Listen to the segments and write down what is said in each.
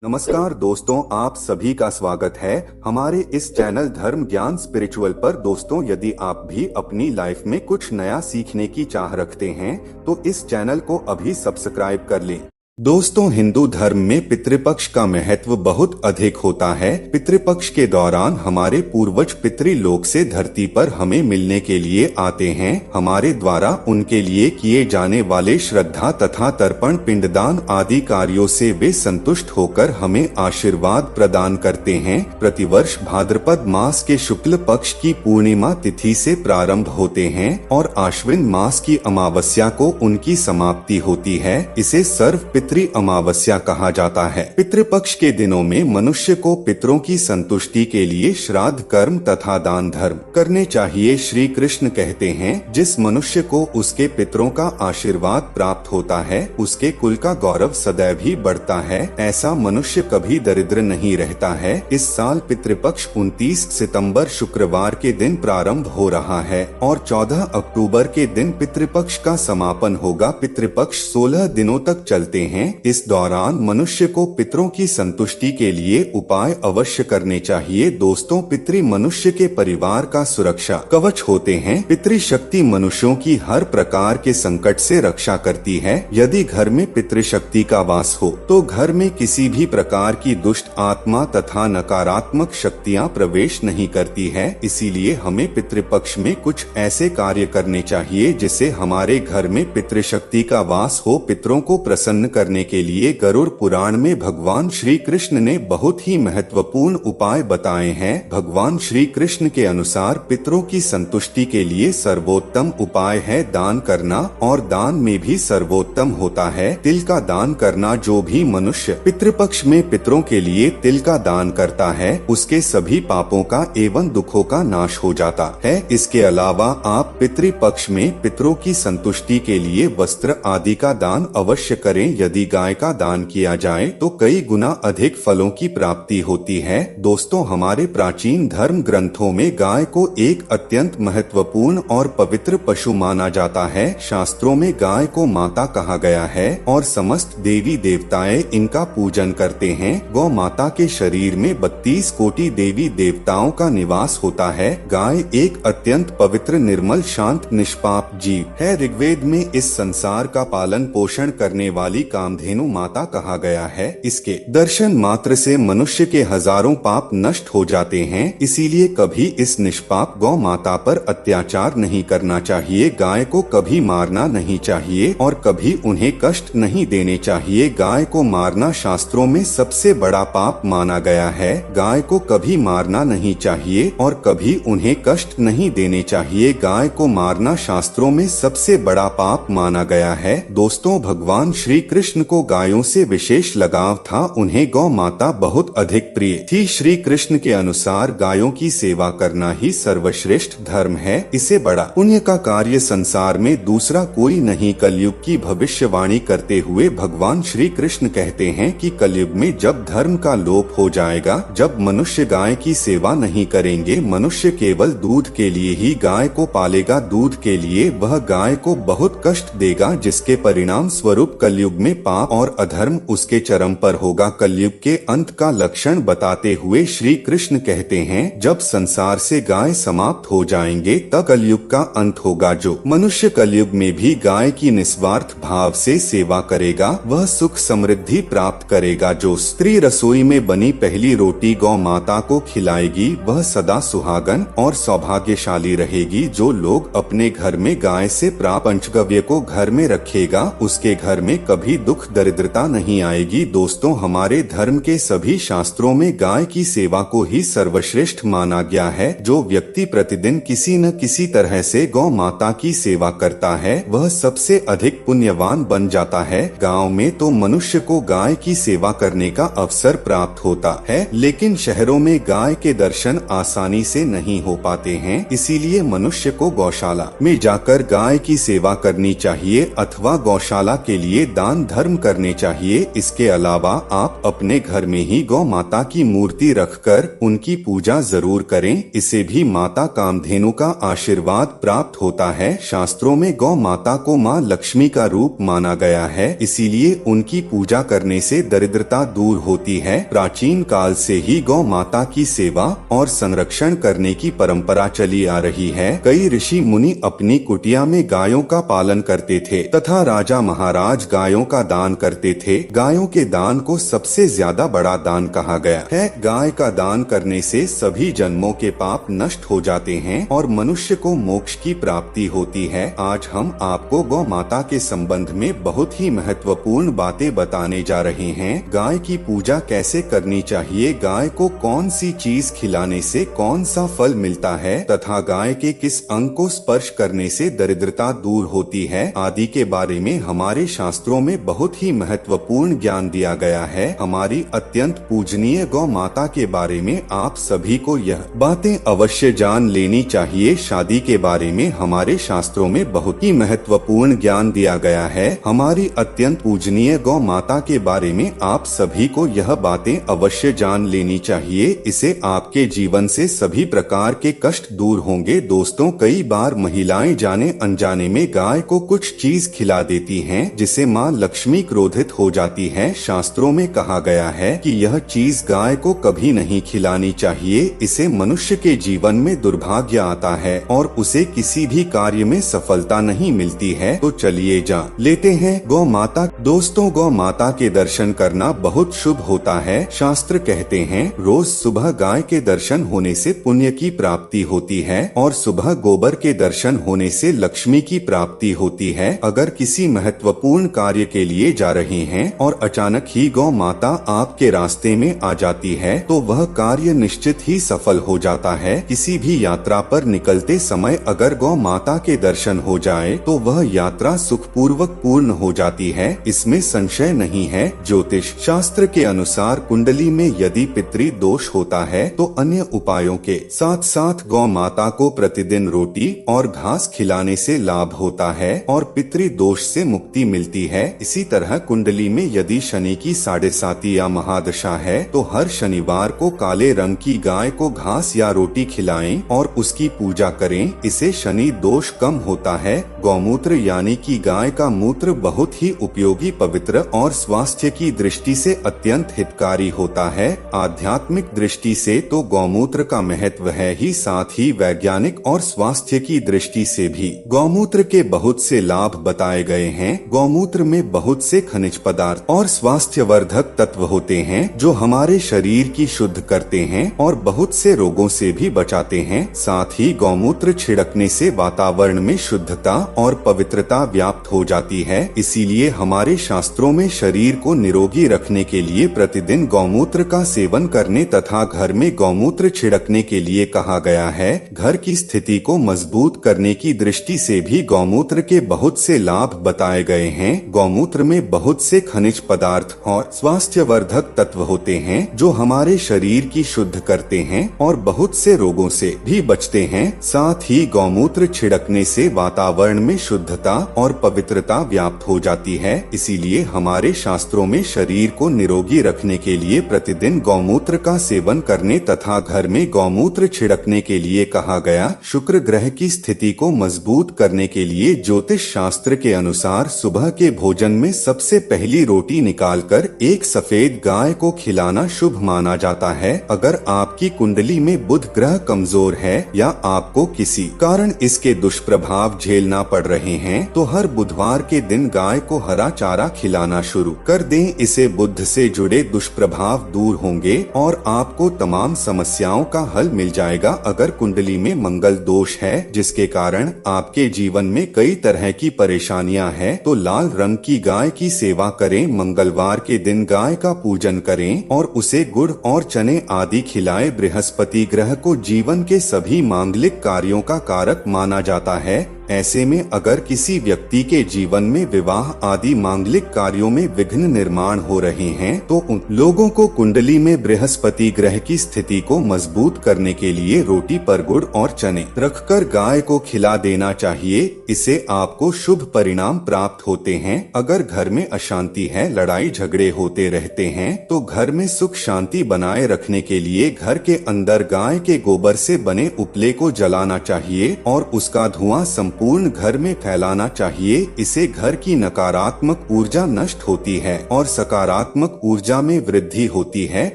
नमस्कार दोस्तों, आप सभी का स्वागत है हमारे इस चैनल धर्म ज्ञान स्पिरिचुअल पर। दोस्तों, यदि आप भी अपनी लाइफ में कुछ नया सीखने की चाह रखते हैं तो इस चैनल को अभी सब्सक्राइब कर लें। दोस्तों, हिंदू धर्म में पितृपक्ष का महत्व बहुत अधिक होता है। पितृपक्ष के दौरान हमारे पूर्वज पितृलोक से धरती पर हमें मिलने के लिए आते हैं। हमारे द्वारा उनके लिए किए जाने वाले श्रद्धा तथा तर्पण, पिंडदान आदि कार्यों से वे संतुष्ट होकर हमें आशीर्वाद प्रदान करते हैं। प्रतिवर्ष भाद्रपद मास के शुक्ल पक्ष की पूर्णिमा तिथि से प्रारंभ होते हैं और आश्विन मास की अमावस्या को उनकी समाप्ति होती है। इसे सर्व पितृ अमावस्या कहा जाता है। पितृपक्ष के दिनों में मनुष्य को पितरों की संतुष्टि के लिए श्राद्ध कर्म तथा दान धर्म करने चाहिए। श्री कृष्ण कहते हैं, जिस मनुष्य को उसके पितरों का आशीर्वाद प्राप्त होता है उसके कुल का गौरव सदैव ही बढ़ता है। ऐसा मनुष्य कभी दरिद्र नहीं रहता है। इस साल पितृपक्ष 29 सितंबर शुक्रवार के दिन प्रारंभ हो रहा है और 14 अक्टूबर के दिन पितृपक्ष का समापन होगा। पितृपक्ष 16 दिनों तक चलते हैं। इस दौरान मनुष्य को पितरों की संतुष्टि के लिए उपाय अवश्य करने चाहिए। दोस्तों, पितृ मनुष्य के परिवार का सुरक्षा कवच होते हैं। पितृशक्ति मनुष्यों की हर प्रकार के संकट से रक्षा करती है। यदि घर में पितृशक्ति का वास हो तो घर में किसी भी प्रकार की दुष्ट आत्मा तथा नकारात्मक शक्तियाँ प्रवेश नहीं करती है। इसीलिए हमें पितृपक्ष में कुछ ऐसे कार्य करने चाहिए जिससे हमारे घर में पितृशक्ति का वास हो। पितरों को प्रसन्न करने के लिए गरुड़ पुराण में भगवान श्री कृष्ण ने बहुत ही महत्वपूर्ण उपाय बताए हैं। भगवान श्री कृष्ण के अनुसार पितरों की संतुष्टि के लिए सर्वोत्तम उपाय है दान करना, और दान में भी सर्वोत्तम होता है तिल का दान करना। जो भी मनुष्य पितृपक्ष में पितरों के लिए तिल का दान करता है उसके सभी पापों का एवं दुखों का नाश हो जाता है। इसके अलावा आप पितृपक्ष में पितरों की संतुष्टि के लिए वस्त्र आदि का दान अवश्य करें। यदि गाय का दान किया जाए तो कई गुना अधिक फलों की प्राप्ति होती है। दोस्तों, हमारे प्राचीन धर्म ग्रंथों में गाय को एक अत्यंत महत्वपूर्ण और पवित्र पशु माना जाता है। शास्त्रों में गाय को माता कहा गया है और समस्त देवी देवताएं इनका पूजन करते हैं। गौ माता के शरीर में 32 कोटि देवी देवताओं का निवास होता है। गाय एक अत्यंत पवित्र, निर्मल, शांत, निष्पाप जीव है। ऋग्वेद में इस संसार का पालन पोषण करने वाली कामधेनु माता कहा गया है। इसके दर्शन मात्र से मनुष्य के हजारों पाप नष्ट हो जाते हैं। इसीलिए कभी इस निष्पाप गौ माता पर अत्याचार नहीं करना चाहिए। गाय को कभी मारना नहीं चाहिए और कभी उन्हें कष्ट नहीं देने चाहिए। गाय को मारना शास्त्रों में सबसे बड़ा पाप माना गया है। गाय को कभी मारना नहीं चाहिए और कभी उन्हें कष्ट नहीं देने चाहिए। गाय को मारना शास्त्रों में सबसे बड़ा पाप माना गया है। दोस्तों, भगवान श्री कृष्ण को गायों से विशेष लगाव था। उन्हें गौ माता बहुत अधिक प्रिय थी। श्री कृष्ण के अनुसार गायों की सेवा करना ही सर्वश्रेष्ठ धर्म है। इसे बड़ा पुण्य का कार्य संसार में दूसरा कोई नहीं। कलयुग की भविष्यवाणी करते हुए भगवान श्री कृष्ण कहते हैं कि कलयुग में जब धर्म का लोप हो जाएगा, जब मनुष्य गाय की सेवा नहीं करेंगे, मनुष्य केवल दूध के लिए ही गाय को पालेगा, दूध के लिए वह गाय को बहुत कष्ट देगा, जिसके परिणाम स्वरूप कलयुग में पाप और अधर्म उसके चरम पर होगा। कलयुग के अंत का लक्षण बताते हुए श्री कृष्ण कहते हैं, जब संसार से गाय समाप्त हो जाएंगे तब कलयुग का अंत होगा। जो मनुष्य कलयुग में भी गाय की निस्वार्थ भाव से सेवा करेगा वह सुख समृद्धि प्राप्त करेगा। जो स्त्री रसोई में बनी पहली रोटी गौ माता को खिलाएगी वह सदा सुहागन और सौभाग्यशाली रहेगी। जो लोग अपने घर में गाय से प्राप्त पंचगव्य को घर में रखेगा उसके घर में कभी दुख दरिद्रता नहीं आएगी। दोस्तों, हमारे धर्म के सभी शास्त्रों में गाय की सेवा को ही सर्वश्रेष्ठ माना गया है। जो व्यक्ति प्रतिदिन किसी न किसी तरह से गौ माता की सेवा करता है वह सबसे अधिक पुण्यवान बन जाता है। गांव में तो मनुष्य को गाय की सेवा करने का अवसर प्राप्त होता है, लेकिन शहरों में गाय के दर्शन आसानी से नहीं हो पाते हैं। इसीलिए मनुष्य को गौशाला में जाकर गाय की सेवा करनी चाहिए अथवा गौशाला के लिए दान धर्म धर्म करने चाहिए। इसके अलावा आप अपने घर में ही गौ माता की मूर्ति रखकर उनकी पूजा जरूर करें। इसे भी माता कामधेनु का आशीर्वाद प्राप्त होता है। शास्त्रों में गौ माता को माँ लक्ष्मी का रूप माना गया है, इसीलिए उनकी पूजा करने से दरिद्रता दूर होती है। प्राचीन काल से ही गौ माता की सेवा और संरक्षण करने की परंपरा चली आ रही है। कई ऋषि मुनि अपनी कुटिया में गायों का पालन करते थे तथा राजा महाराज गायों का दान करते थे। गायों के दान को सबसे ज्यादा बड़ा दान कहा गया है। गाय का दान करने से सभी जन्मों के पाप नष्ट हो जाते हैं और मनुष्य को मोक्ष की प्राप्ति होती है। आज हम आपको गौ माता के संबंध में बहुत ही महत्वपूर्ण बातें बताने जा रहे हैं। गाय की पूजा कैसे करनी चाहिए, गाय को कौन सी चीज खिलाने से कौन सा फल मिलता है तथा गाय के किस अंग को स्पर्श करने से दरिद्रता दूर होती है आदि के बारे में हमारे शास्त्रों में बहुत ही महत्वपूर्ण ज्ञान दिया गया है। हमारी अत्यंत पूजनीय गौ माता के बारे में आप सभी को यह बातें अवश्य जान लेनी चाहिए। शादी के बारे में हमारे शास्त्रों में बहुत ही महत्वपूर्ण ज्ञान दिया गया है। हमारी अत्यंत पूजनीय गौ माता के बारे में आप सभी को यह बातें अवश्य जान लेनी चाहिए। इसे आपके जीवन से सभी प्रकार के कष्ट दूर होंगे। दोस्तों, कई बार महिलाएं जाने अनजाने में गाय को कुछ चीज खिला देती हैं, जिसे माँ लक्ष्मी क्रोधित हो जाती है। शास्त्रों में कहा गया है कि यह चीज गाय को कभी नहीं खिलानी चाहिए। इसे मनुष्य के जीवन में दुर्भाग्य आता है और उसे किसी भी कार्य में सफलता नहीं मिलती है। तो चलिए जा लेते हैं गौ माता। दोस्तों, गौ माता के दर्शन करना बहुत शुभ होता है। शास्त्र कहते हैं रोज सुबह गाय के दर्शन होने से पुण्य की प्राप्ति होती है और सुबह गोबर के दर्शन होने से लक्ष्मी की प्राप्ति होती है। अगर किसी महत्वपूर्ण कार्य के लिए जा रहे हैं और अचानक ही गौ माता आपके रास्ते में आ जाती है तो वह कार्य निश्चित ही सफल हो जाता है। किसी भी यात्रा पर निकलते समय अगर गौ माता के दर्शन हो जाए तो वह यात्रा सुखपूर्वक पूर्ण हो जाती है, इसमें संशय नहीं है। ज्योतिष शास्त्र के अनुसार कुंडली में यदि पितृ दोष होता है तो अन्य उपायों के साथ साथ गौ माता को प्रतिदिन रोटी और घास खिलाने से लाभ होता है और पितृ दोष से मुक्ति मिलती है। इसी तरह कुंडली में यदि शनि की 7.5 या महादशा है तो हर शनिवार को काले रंग की गाय को घास या रोटी खिलाएं और उसकी पूजा करें। इससे शनि दोष कम होता है। गौमूत्र यानी कि गाय का मूत्र बहुत ही उपयोगी, पवित्र और स्वास्थ्य की दृष्टि से अत्यंत हितकारी होता है। आध्यात्मिक दृष्टि से तो गौमूत्र का महत्व है ही, साथ ही वैज्ञानिक और स्वास्थ्य की दृष्टि से भी गौमूत्र के बहुत से लाभ बताए गए हैं। गौमूत्र में बहुत से खनिज पदार्थ और स्वास्थ्यवर्धक तत्व होते हैं जो हमारे शरीर की शुद्ध करते हैं और बहुत से रोगों से भी बचाते हैं। साथ ही गौमूत्र छिड़कने से वातावरण में शुद्धता और पवित्रता व्याप्त हो जाती है। इसीलिए हमारे शास्त्रों में शरीर को निरोगी रखने के लिए प्रतिदिन गौमूत्र का सेवन करने तथा घर में गौमूत्र छिड़कने के लिए कहा गया है। घर की स्थिति को मजबूत करने की दृष्टि से भी गौमूत्र के बहुत से लाभ बताए गए हैं। गौमूत्र में बहुत से खनिज पदार्थ और स्वास्थ्यवर्धक तत्व होते हैं जो हमारे शरीर की शुद्ध करते हैं और बहुत से रोगों से भी बचते हैं। साथ ही गौमूत्र छिड़कने से वातावरण में शुद्धता और पवित्रता व्याप्त हो जाती है। इसीलिए हमारे शास्त्रों में शरीर को निरोगी रखने के लिए प्रतिदिन गौमूत्र का सेवन करने तथा घर में गौमूत्र छिड़कने के लिए कहा गया। शुक्र ग्रह की स्थिति को मजबूत करने के लिए ज्योतिष शास्त्र के अनुसार सुबह के भोजन में सबसे पहली रोटी निकालकर एक सफेद गाय को खिलाना शुभ माना जाता है। अगर आपकी कुंडली में बुध ग्रह कमजोर है या आपको किसी कारण इसके दुष्प्रभाव झेलना पड़ रहे हैं तो हर बुधवार के दिन गाय को हरा चारा खिलाना शुरू कर दें। इससे बुध से जुड़े दुष्प्रभाव दूर होंगे और आपको तमाम समस्याओं का हल मिल जाएगा। अगर कुंडली में मंगल दोष है जिसके कारण आपके जीवन में कई तरह की परेशानियां हैं तो लाल रंग की गाय की सेवा करें। मंगलवार के दिन गाय का पूजन करें और उसे गुड़ और चने आदि खिलाएं। बृहस्पति ग्रह को जीवन के सभी मांगलिक कार्यों का कारक माना जाता है। ऐसे में अगर किसी व्यक्ति के जीवन में विवाह आदि मांगलिक कार्यों में विघ्न निर्माण हो रहे हैं तो उन लोगों को कुंडली में बृहस्पति ग्रह की स्थिति को मजबूत करने के लिए रोटी पर गुड़ और चने रखकर गाय को खिला देना चाहिए। इससे आपको शुभ परिणाम प्राप्त होते हैं। अगर घर में अशांति है, लड़ाई झगड़े होते रहते हैं तो घर में सुख शांति बनाए रखने के लिए घर के अंदर गाय के गोबर से बने उपले को जलाना चाहिए और उसका धुआं संपूर्ण घर में फैलाना चाहिए। इससे घर की नकारात्मक ऊर्जा नष्ट होती है और सकारात्मक ऊर्जा में वृद्धि होती है।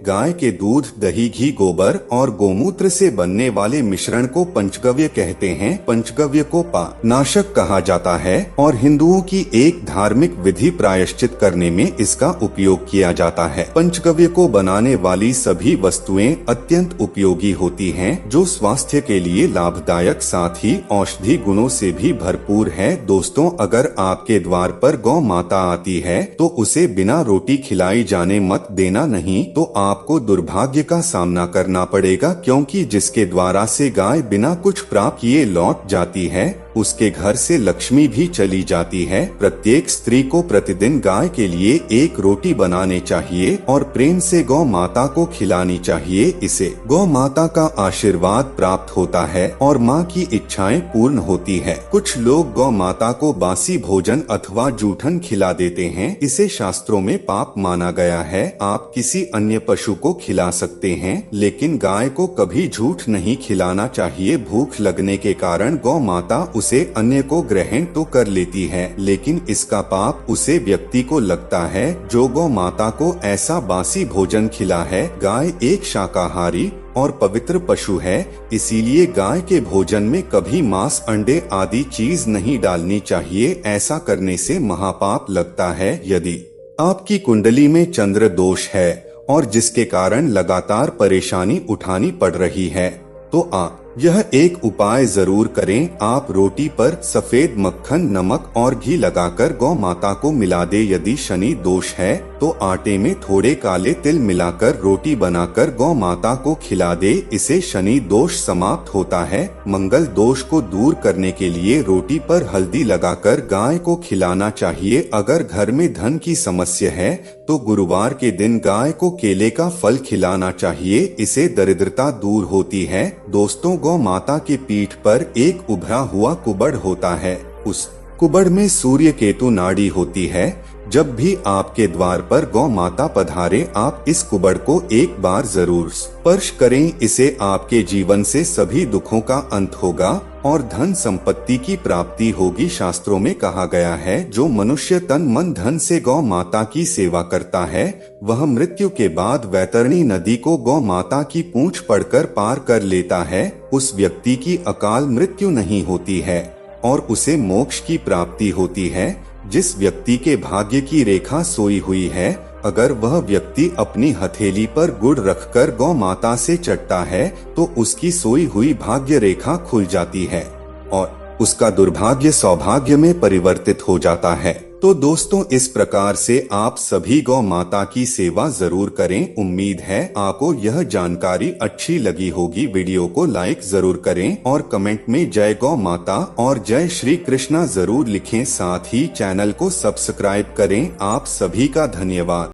गाय के दूध, दही, घी, गोबर और गोमूत्र से बनने वाले मिश्रण को पंचगव्य कहते हैं। पंचगव्य को पाप नाशक कहा जाता है और हिंदुओं की एक धार्मिक विधि प्रायश्चित करने में इसका उपयोग किया जाता है। पंचगव्य को बनाने वाली सभी वस्तुएं अत्यंत उपयोगी होती हैं, जो स्वास्थ्य के लिए लाभदायक साथ ही औषधि गुणों से भी भरपूर है। दोस्तों, अगर आपके द्वार पर गौ माता आती है तो उसे बिना रोटी खिलाई जाने मत देना, नहीं तो आपको दुर्भाग्य का सामना करना पड़ेगा, क्योंकि जिसके द्वारा से गाय बिना कुछ प्राप्त किए लौट जाती है उसके घर से लक्ष्मी भी चली जाती है। प्रत्येक स्त्री को प्रतिदिन गाय के लिए एक रोटी बनाने चाहिए और प्रेम से गौ माता को खिलानी चाहिए। इसे गौ माता का आशीर्वाद प्राप्त होता है और माँ की इच्छाएं पूर्ण होती है। कुछ लोग गौ माता को बासी भोजन अथवा जूठन खिला देते हैं। इसे शास्त्रों में पाप माना गया है। आप किसी अन्य पशु को खिला सकते हैं, लेकिन गाय को कभी झूठ नहीं खिलाना चाहिए। भूख लगने के कारण गौ माता उसे अन्य को ग्रहण तो कर लेती है, लेकिन इसका पाप उसे व्यक्ति को लगता है जो गौ माता को ऐसा बासी भोजन खिला है। गाय एक शाकाहारी और पवित्र पशु है, इसीलिए गाय के भोजन में कभी मांस, अंडे आदि चीज नहीं डालनी चाहिए। ऐसा करने से महापाप लगता है। यदि आपकी कुंडली में चंद्र दोष है और जिसके कारण लगातार परेशानी उठानी पड़ रही है तो आप यह एक उपाय जरूर करें। आप रोटी पर सफेद मक्खन, नमक और घी लगाकर गौ माता को मिला दे। यदि शनि दोष है तो आटे में थोड़े काले तिल मिलाकर रोटी बनाकर गौ माता को खिला दे। इसे शनि दोष समाप्त होता है। मंगल दोष को दूर करने के लिए रोटी पर हल्दी लगाकर गाय को खिलाना चाहिए। अगर घर में धन की समस्या है तो गुरुवार के दिन गाय को केले का फल खिलाना चाहिए। इसे दरिद्रता दूर होती है। दोस्तों, गौ माता की पीठ पर एक उभरा हुआ कुबड़ होता है। उस कुबड़ में सूर्य केतु नाड़ी होती है। जब भी आपके द्वार पर गौ माता पधारे, आप इस कुबड़ को एक बार जरूर स्पर्श करें। इसे आपके जीवन से सभी दुखों का अंत होगा और धन संपत्ति की प्राप्ति होगी। शास्त्रों में कहा गया है, जो मनुष्य तन मन धन से गौ माता की सेवा करता है वह मृत्यु के बाद वैतरणी नदी को गौ माता की पूंछ पड़कर पार कर लेता है। उस व्यक्ति की अकाल मृत्यु नहीं होती है और उसे मोक्ष की प्राप्ति होती है। जिस व्यक्ति के भाग्य की रेखा सोई हुई है, अगर वह व्यक्ति अपनी हथेली पर गुड़ रखकर गौ माता से चटता है तो उसकी सोई हुई भाग्य रेखा खुल जाती है और उसका दुर्भाग्य सौभाग्य में परिवर्तित हो जाता है। तो दोस्तों, इस प्रकार से आप सभी गौ माता की सेवा जरूर करें। उम्मीद है आपको यह जानकारी अच्छी लगी होगी। वीडियो को लाइक जरूर करें और कमेंट में जय गौ माता और जय श्री कृष्णा जरूर लिखें। साथ ही चैनल को सब्सक्राइब करें। आप सभी का धन्यवाद।